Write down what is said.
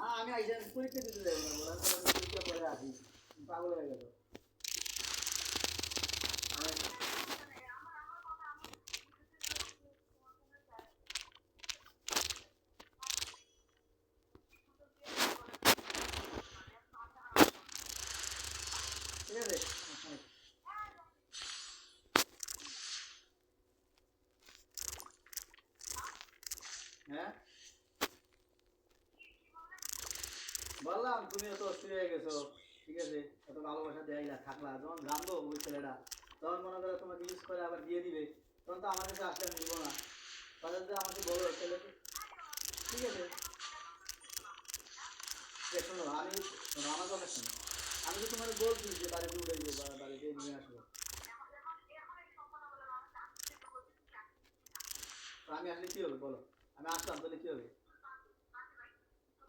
না আমি আইসা পরীক্ষা দিতে যাবো না, বলার পর আমি পরীক্ষা পরে আসি, পাগল হয়ে গেল। ঠিক আছে, হ্যাঁ বললাম তুমি এত অস্থির হয়ে গেছো, ঠিক আছে, এত ভালোবাসা দেয়াইলা থাকলা, যখন জানবো ওই ছেলেটা তখন মনে করো তোমাকে ইউজ করে আবার দিয়ে দিবে, তখন তো আমার কাছে আসলে নিবো না, তাহলে তো আমাকে বলো ছেলেকে। ঠিক আছে, শোনো আমি, শোনো আমার কথা শোনো, আমি তো তোমার বলছি যে বাড়িতে উঠে যাবো বা বাড়িতে নিয়ে আসবো, তো আমি আসলে কি হবে বলো, আমি আসলাম তাহলে কি হবে?